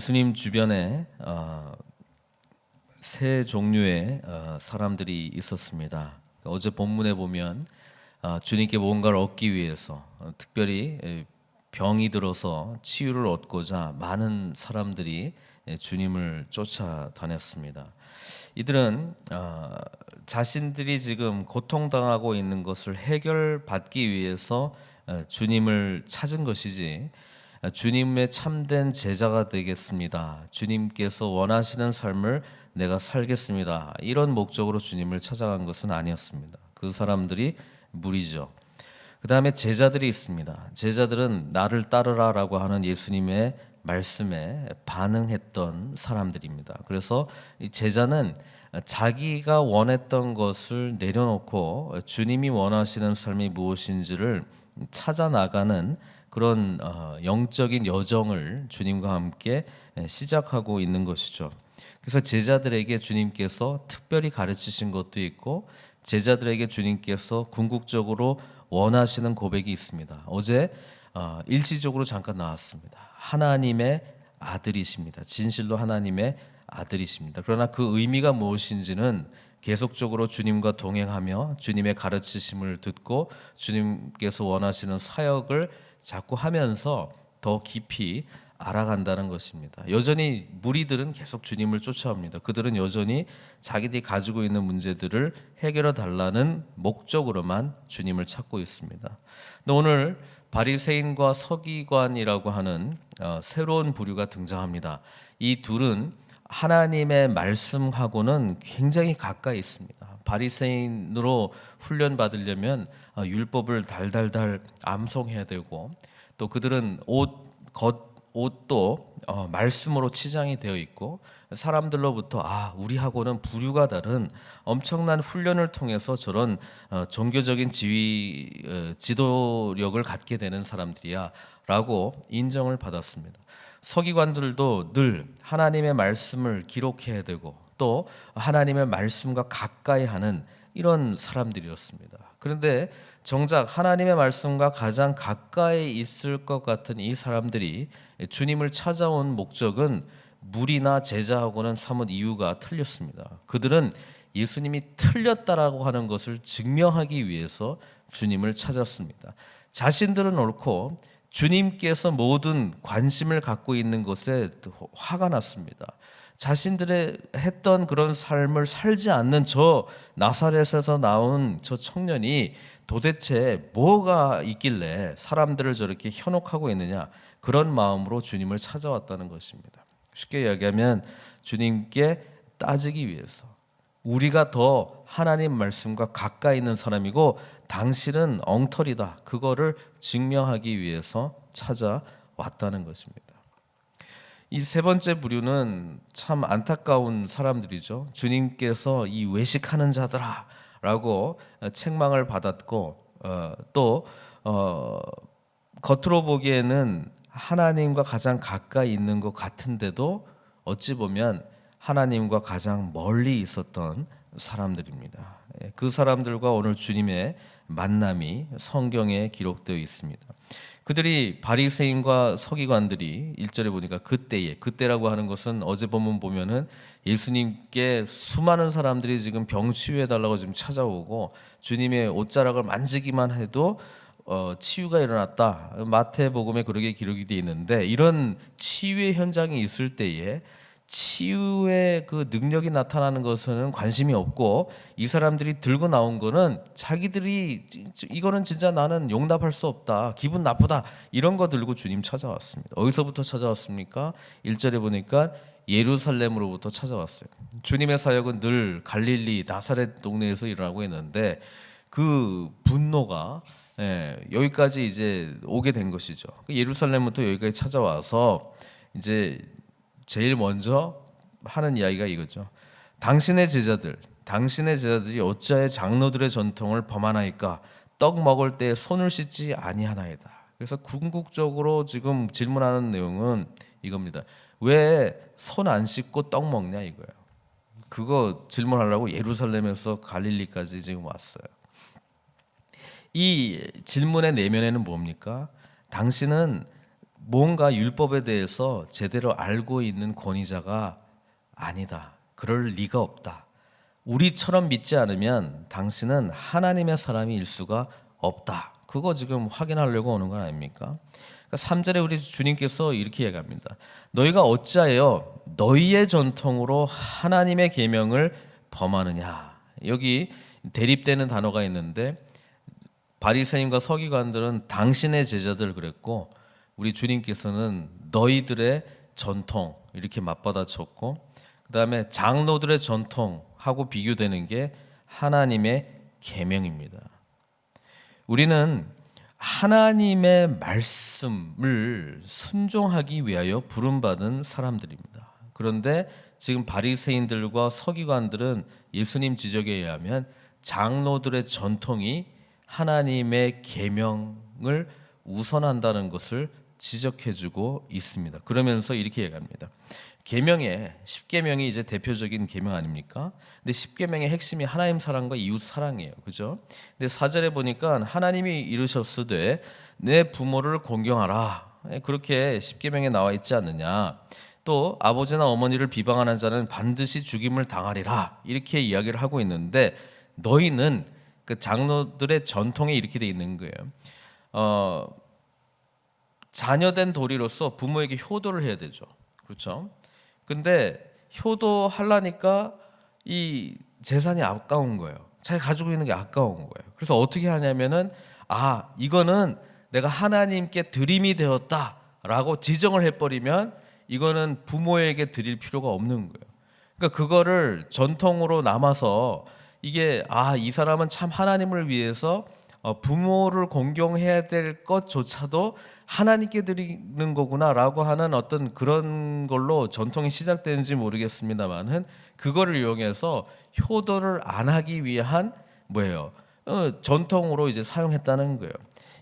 예수님 주변에 세 종류의 사람들이 있었습니다. 어제 본문에 보면 주님께 뭔가를 얻기 위해서 특별히 병이 들어서 치유를 얻고자 많은 사람들이 주님을 쫓아다녔습니다. 이들은 자신들이 지금 고통당하고 있는 것을 해결받기 위해서 주님을 찾은 것이지, 주님의 참된 제자가 되겠습니다, 주님께서 원하시는 삶을 내가 살겠습니다, 이런 목적으로 주님을 찾아간 것은 아니었습니다. 그 사람들이 무리죠. 그 다음에 제자들이 있습니다. 제자들은 나를 따르라라고 하는 예수님의 말씀에 반응했던 사람들입니다. 그래서 이 제자는 자기가 원했던 것을 내려놓고 주님이 원하시는 삶이 무엇인지를 찾아 나가는 그런 영적인 여정을 주님과 함께 시작하고 있는 것이죠. 그래서 제자들에게 주님께서 특별히 가르치신 것도 있고, 제자들에게 주님께서 궁극적으로 원하시는 고백이 있습니다. 어제 일시적으로 잠깐 나왔습니다. 하나님의 아들이십니다. 진실로 하나님의 아들이십니다. 그러나 그 의미가 무엇인지는 계속적으로 주님과 동행하며 주님의 가르치심을 듣고 주님께서 원하시는 사역을 자꾸 하면서 더 깊이 알아간다는 것입니다. 여전히 무리들은 계속 주님을 쫓아옵니다. 그들은 여전히 자기들이 가지고 있는 문제들을 해결해 달라는 목적으로만 주님을 찾고 있습니다. 근데 오늘 바리새인과 서기관이라고 하는 새로운 부류가 등장합니다. 이 둘은 하나님의 말씀하고는 굉장히 가까이 있습니다. 바리새인으로 훈련받으려면 율법을 달달달 암송해야 되고, 또 그들은 옷도 말씀으로 치장이 되어 있고, 사람들로부터 우리하고는 부류가 다른 엄청난 훈련을 통해서 저런 종교적인 지도력을 갖게 되는 사람들이야 라고 인정을 받았습니다. 서기관들도 늘 하나님의 말씀을 기록해야 되고, 또 하나님의 말씀과 가까이 하는 이런 사람들이었습니다. 그런데 정작 하나님의 말씀과 가장 가까이 있을 것 같은 이 사람들이 주님을 찾아온 목적은 무리나 제자하고는 사뭇 이유가 틀렸습니다. 그들은 예수님이 틀렸다라고 하는 것을 증명하기 위해서 주님을 찾았습니다. 자신들은 옳고 주님께서 모든 관심을 갖고 있는 것에 화가 났습니다. 자신들의 했던 그런 삶을 살지 않는 저 나사렛에서 나온 저 청년이 도대체 뭐가 있길래 사람들을 저렇게 현혹하고 있느냐, 그런 마음으로 주님을 찾아왔다는 것입니다. 쉽게 이야기하면 주님께 따지기 위해서, 우리가 더 하나님 말씀과 가까이 있는 사람이고 당신은 엉터리다, 그거를 증명하기 위해서 찾아왔다는 것입니다. 이 세 번째 부류는 참 안타까운 사람들이죠. 주님께서 이 외식하는 자들아 라고 책망을 받았고, 또 겉으로 보기에는 하나님과 가장 가까이 있는 것 같은데도 어찌 보면 하나님과 가장 멀리 있었던 사람들입니다. 그 사람들과 오늘 주님의 만남이 성경에 기록되어 있습니다. 그들이 바리새인과 서기관들이 1절에 보니까 그때라고 하는 것은 어제 본문 보면은 예수님께 수많은 사람들이 지금 병 치유해 달라고 지금 찾아오고, 주님의 옷자락을 만지기만 해도 치유가 일어났다, 마태복음에 그렇게 기록이 되어 있는데, 이런 치유의 현장이 있을 때에 치유의 그 능력이 나타나는 것은 관심이 없고, 이 사람들이 들고 나온 거는 자기들이 이거는 진짜 나는 용납할 수 없다, 기분 나쁘다, 이런 거 들고 주님 찾아왔습니다. 어디서부터 찾아왔습니까? 1절에 보니까 예루살렘으로부터 찾아왔어요. 주님의 사역은 늘 갈릴리 나사렛 동네에서 일어나고 있는데, 그 분노가 여기까지 이제 오게 된 것이죠. 예루살렘부터 여기까지 찾아와서 이제 제일 먼저 하는 이야기가 이거죠. 당신의 제자들이 어찌하여 장로들의 전통을 범하나이까? 떡 먹을 때 손을 씻지 아니하나이다. 그래서 궁극적으로 지금 질문하는 내용은 이겁니다. 왜 손 안 씻고 떡 먹냐, 이거예요. 그거 질문하려고 예루살렘에서 갈릴리까지 지금 왔어요. 이 질문의 내면에는 뭡니까? 당신은 뭔가 율법에 대해서 제대로 알고 있는 권위자가 아니다. 그럴 리가 없다. 우리처럼 믿지 않으면 당신은 하나님의 사람일 수가 없다. 그거 지금 확인하려고 오는 건 아닙니까? 그러니까 3절에 우리 주님께서 이렇게 얘기합니다. 너희가 어찌하여 너희의 전통으로 하나님의 계명을 범하느냐. 여기 대립되는 단어가 있는데 바리새인과 서기관들은 당신의 제자들 그랬고 우리 주님께서는 너희들의 전통 이렇게 맞받아쳤고 그다음에 장로들의 전통하고 비교되는 게 하나님의 계명입니다. 우리는 하나님의 말씀을 순종하기 위하여 부름받은 사람들입니다. 그런데 지금 바리새인들과 서기관들은 예수님 지적에 의하면 장로들의 전통이 하나님의 계명을 우선한다는 것을 지적해주고 있습니다. 그러면서 이렇게 얘기합니다. 계명에 10계명이 이제 대표적인 계명 아닙니까? 근데 10계명의 핵심이 하나님 사랑과 이웃 사랑이에요. 그죠? 근데 4절에 보니까 하나님이 이르셨으되 내 부모를 공경하라. 그렇게 10계명에 나와 있지 않느냐? 또 아버지나 어머니를 비방하는 자는 반드시 죽임을 당하리라. 이렇게 이야기를 하고 있는데 너희는 그 장로들의 전통에 이렇게 돼 있는 거예요. 자녀된 도리로서 부모에게 효도를 해야 되죠. 그렇죠? 근데 효도하려니까 이 재산이 아까운 거예요. 자기 가지고 있는 게 아까운 거예요. 그래서 어떻게 하냐면은 이거는 내가 하나님께 드림이 되었다라고 지정을 해버리면 이거는 부모에게 드릴 필요가 없는 거예요. 그러니까 그거를 전통으로 남아서 이게 이 사람은 참 하나님을 위해서 부모를 공경해야 될 것조차도 하나님께 드리는 거구나라고 하는 어떤 그런 걸로 전통이 시작되는지 모르겠습니다만은 그거를 이용해서 효도를 안 하기 위한 전통으로 이제 사용했다는 거예요.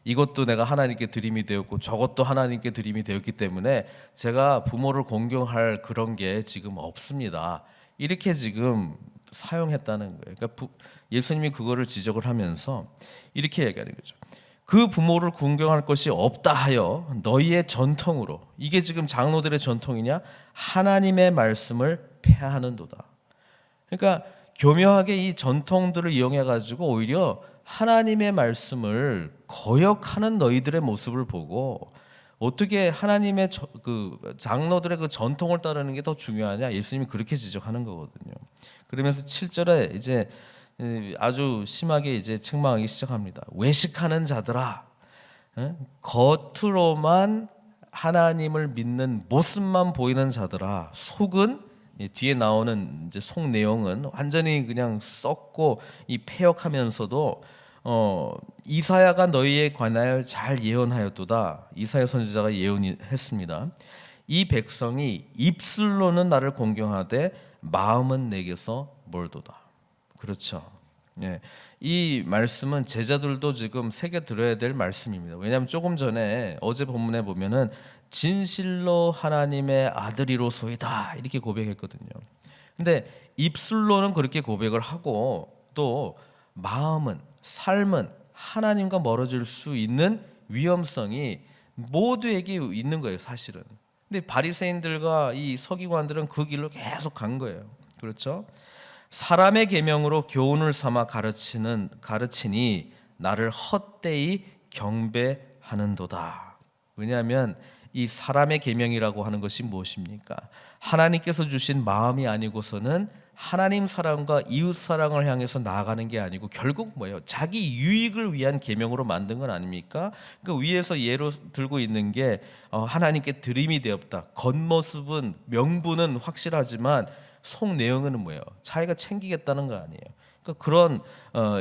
이것도 내가 하나님께 드림이 되었고 저것도 하나님께 드림이 되었기 때문에 제가 부모를 공경할 그런 게 지금 없습니다. 이렇게 지금 사용했다는 거예요. 그러니까 예수님이 그거를 지적을 하면서 이렇게 얘기하는 거죠. 그 부모를 공경할 것이 없다 하여 너희의 전통으로, 이게 지금 장로들의 전통이냐? 하나님의 말씀을 폐하는도다. 그러니까 교묘하게 이 전통들을 이용해 가지고 오히려 하나님의 말씀을 거역하는 너희들의 모습을 보고 어떻게 하나님의 그 장로들의 그 전통을 따르는 게 더 중요하냐? 예수님이 그렇게 지적하는 거거든요. 그러면서 7절에 이제 아주 심하게 이제 책망하기 시작합니다. 외식하는 자들아, 겉으로만 하나님을 믿는 모습만 보이는 자들아, 속은 뒤에 나오는 이제 속 내용은 완전히 그냥 썩고 이 패역하면서도 이사야가 너희에 관하여 잘 예언하였도다. 이사야 선지자가 예언했습니다. 이 백성이 입술로는 나를 공경하되 마음은 내게서 멀도다. 그렇죠. 예. 이 말씀은 제자들도 지금 새겨 들어야 될 말씀입니다. 왜냐하면 조금 전에 어제 본문에 보면은 진실로 하나님의 아들이로소이다 이렇게 고백했거든요. 근데 입술로는 그렇게 고백을 하고 또 마음은, 삶은 하나님과 멀어질 수 있는 위험성이 모두에게 있는 거예요, 사실은. 근데 바리새인들과 이 서기관들은 그 길로 계속 간 거예요. 그렇죠? 사람의 계명으로 교훈을 삼아 가르치니 나를 헛되이 경배하는도다. 왜냐하면 이 사람의 계명이라고 하는 것이 무엇입니까? 하나님께서 주신 마음이 아니고서는 하나님 사랑과 이웃 사랑을 향해서 나아가는 게 아니고 결국 자기 유익을 위한 계명으로 만든 건 아닙니까? 그 위에서 예로 들고 있는 게 하나님께 드림이 되었다. 겉모습은, 명분은 확실하지만 속 내용은 자기가 챙기겠다는 거 아니에요. 그러니까 그런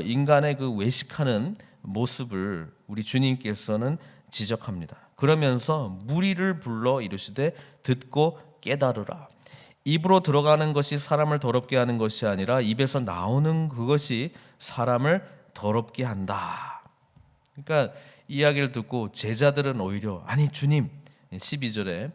인간의 그 외식하는 모습을 우리 주님께서는 지적합니다. 그러면서 무리를 불러 이르시되 듣고 깨달으라. 입으로 들어가는 것이 사람을 더럽게 하는 것이 아니라 입에서 나오는 그것이 사람을 더럽게 한다. 그러니까 이야기를 듣고 제자들은 오히려 주님 12절에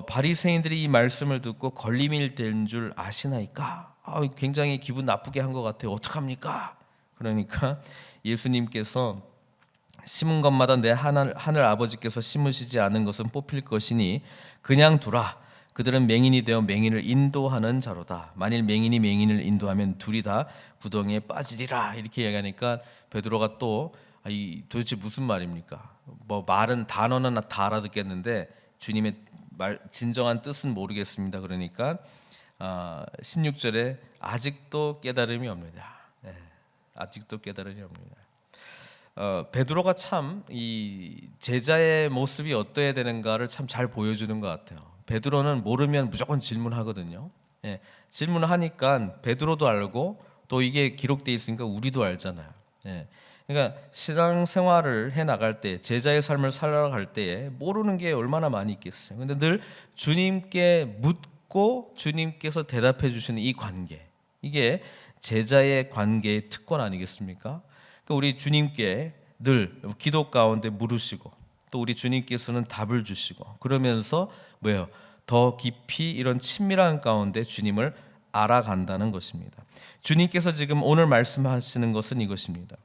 바리새인들이 이 말씀을 듣고 걸림이 된 줄 아시나이까? 굉장히 기분 나쁘게 한 것 같아요. 어떡합니까? 그러니까 예수님께서 심은 것마다 내 하늘 아버지께서 심으시지 않은 것은 뽑힐 것이니 그냥 두라. 그들은 맹인이 되어 맹인을 인도하는 자로다. 만일 맹인이 맹인을 인도하면 둘이 다 구덩이에 빠지리라. 이렇게 얘기하니까 베드로가 또 도대체 무슨 말입니까? 뭐 말은 단어는 다 알아듣겠는데 주님의 말 진정한 뜻은 모르겠습니다. 그러니까 16절에 아직도 깨달음이 옵니다. 아직도 깨달음이 옵니다. 베드로가 참 이 제자의 모습이 어떠해야 되는가를 참 잘 보여주는 것 같아요. 베드로는 모르면 무조건 질문하거든요. 질문을 하니까 베드로도 알고 또 이게 기록되어 있으니까 우리도 알잖아요. 그러니까 신앙생활을 해 나갈 때, 제자의 삶을 살아갈 때에 모르는 게 얼마나 많이 있겠어요. 근데 늘 주님께 묻고 주님께서 대답해 주시는 이 관계, 이게 제자의 관계의 특권 아니겠습니까? 그러니까 우리 주님께 늘 기도 가운데 물으시고 또 우리 주님께서는 답을 주시고 그러면서 뭐예요? 더 깊이 이런 친밀한 가운데 주님을 알아간다는 것입니다. 주님께서 지금 오늘 말씀하시는 것은 이것입니다.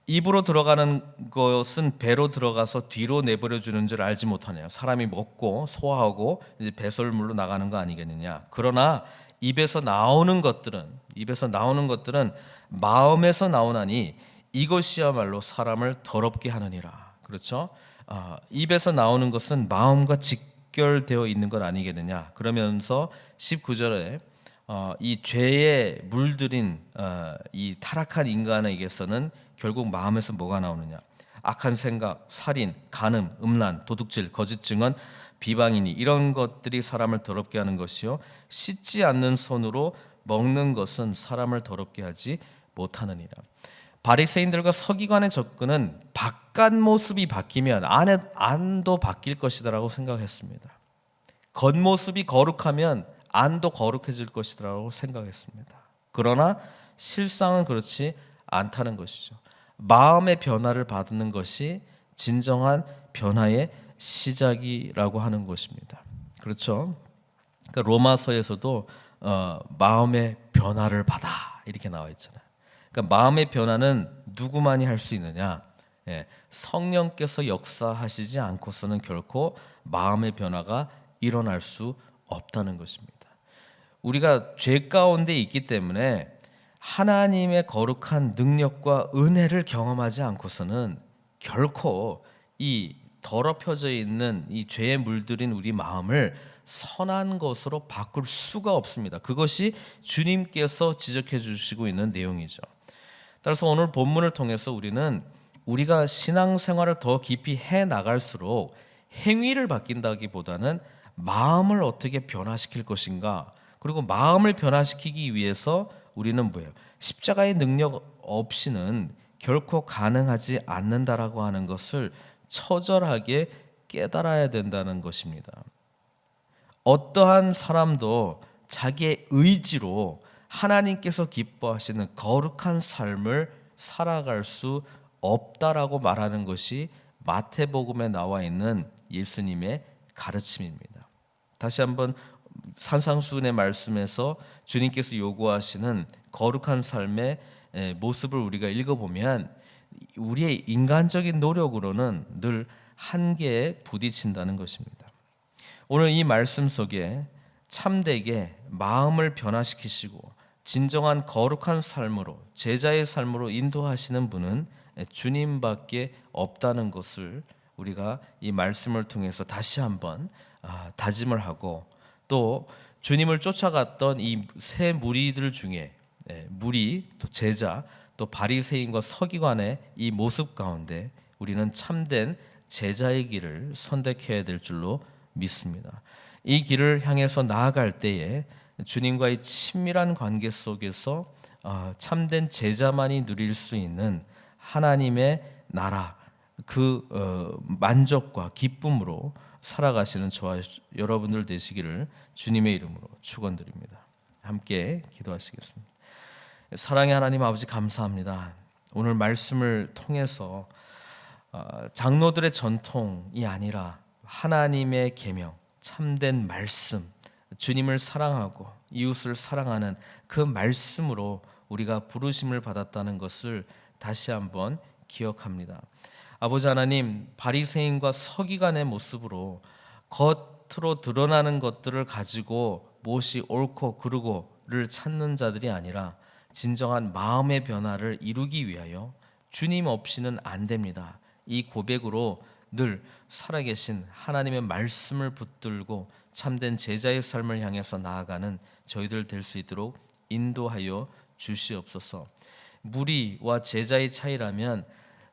입으로 들어가는 것은 배로 들어가서 뒤로 내버려 주는 줄 알지 못하네요. 사람이 먹고 소화하고 이제 배설물로 나가는 거 아니겠느냐. 그러나 입에서 나오는 것들은 마음에서 나오나니 이것이야말로 사람을 더럽게 하느니라. 그렇죠? 입에서 나오는 것은 마음과 직결되어 있는 것 아니겠느냐. 그러면서 19절에 이 죄에 물들인 이 타락한 인간에게서는 결국 마음에서 뭐가 나오느냐? 악한 생각, 살인, 간음, 음란, 도둑질, 거짓 증언, 비방이니 이런 것들이 사람을 더럽게 하는 것이요 씻지 않는 손으로 먹는 것은 사람을 더럽게 하지 못하느니라. 바리새인들과 서기관의 접근은 바깥 모습이 바뀌면 안도 바뀔 것이다라고 생각했습니다. 겉모습이 거룩하면 안도 거룩해질 것이라고 생각했습니다. 그러나 실상은 그렇지 않다는 것이죠. 마음의 변화를 받는 것이 진정한 변화의 시작이라고 하는 것입니다. 그렇죠? 그러니까 로마서에서도 마음의 변화를 받아 이렇게 나와 있잖아요. 그러니까 마음의 변화는 누구만이 할 수 있느냐? 성령께서 역사하시지 않고서는 결코 마음의 변화가 일어날 수 없다는 것입니다. 우리가 죄 가운데 있기 때문에 하나님의 거룩한 능력과 은혜를 경험하지 않고서는 결코 이 더럽혀져 있는 이 죄에 물들인 우리 마음을 선한 것으로 바꿀 수가 없습니다. 그것이 주님께서 지적해 주시고 있는 내용이죠. 따라서 오늘 본문을 통해서 우리는 우리가 신앙생활을 더 깊이 해 나갈수록 행위를 바뀐다기보다는 마음을 어떻게 변화시킬 것인가, 그리고 마음을 변화시키기 위해서 우리는 뭐예요? 십자가의 능력 없이는 결코 가능하지 않는다라고 하는 것을 처절하게 깨달아야 된다는 것입니다. 어떠한 사람도 자기의 의지로 하나님께서 기뻐하시는 거룩한 삶을 살아갈 수 없다라고 말하는 것이 마태복음에 나와 있는 예수님의 가르침입니다. 다시 한번 산상수훈의 말씀에서 주님께서 요구하시는 거룩한 삶의 모습을 우리가 읽어보면 우리의 인간적인 노력으로는 늘 한계에 부딪힌다는 것입니다. 오늘 이 말씀 속에 참되게 마음을 변화시키시고 진정한 거룩한 삶으로 제자의 삶으로 인도하시는 분은 주님밖에 없다는 것을 우리가 이 말씀을 통해서 다시 한번 다짐을 하고, 또 주님을 쫓아갔던 이 세 무리들 중에 무리, 또 제자, 또 바리새인과 서기관의 이 모습 가운데 우리는 참된 제자의 길을 선택해야 될 줄로 믿습니다. 이 길을 향해서 나아갈 때에 주님과의 친밀한 관계 속에서 참된 제자만이 누릴 수 있는 하나님의 나라, 그 만족과 기쁨으로 살아가시는 저와 여러분들 되시기를 주님의 이름으로 축원드립니다. 함께 기도하시겠습니다. 사랑의 하나님 아버지, 감사합니다. 오늘 말씀을 통해서 장로들의 전통이 아니라 하나님의 계명, 참된 말씀, 주님을 사랑하고 이웃을 사랑하는 그 말씀으로 우리가 부르심을 받았다는 것을 다시 한번 기억합니다. 아버지 하나님, 바리새인과 서기관의 모습으로 겉으로 드러나는 것들을 가지고 무엇이 옳고 그르고를 찾는 자들이 아니라 진정한 마음의 변화를 이루기 위하여 주님 없이는 안 됩니다. 이 고백으로 늘 살아계신 하나님의 말씀을 붙들고 참된 제자의 삶을 향해서 나아가는 저희들 될 수 있도록 인도하여 주시옵소서. 무리와 제자의 차이라면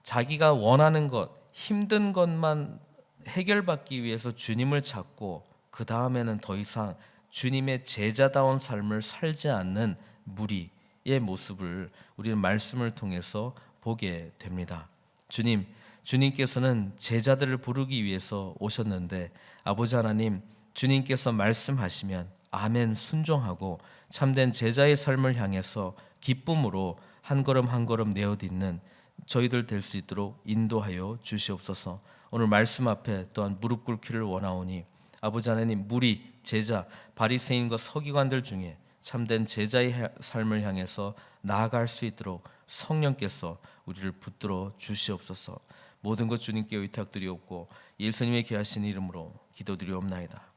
자기가 원하는 것, 힘든 것만 해결받기 위해서 주님을 찾고 그 다음에는 더 이상 주님의 제자다운 삶을 살지 않는 무리의 모습을 우리는 말씀을 통해서 보게 됩니다. 주님께서는 제자들을 부르기 위해서 오셨는데 아버지 하나님, 주님께서 말씀하시면 아멘 순종하고 참된 제자의 삶을 향해서 기쁨으로 한 걸음 한 걸음 내어딛는 저희들 될 수 있도록 인도하여 주시옵소서. 오늘 말씀 앞에 또한 무릎 꿇기를 원하오니 아버지 하나님, 무리, 제자, 바리새인과 서기관들 중에 참된 제자의 삶을 향해서 나아갈 수 있도록 성령께서 우리를 붙들어 주시옵소서. 모든 것 주님께 의탁드리옵고 예수님의 귀하신 이름으로 기도드리옵나이다.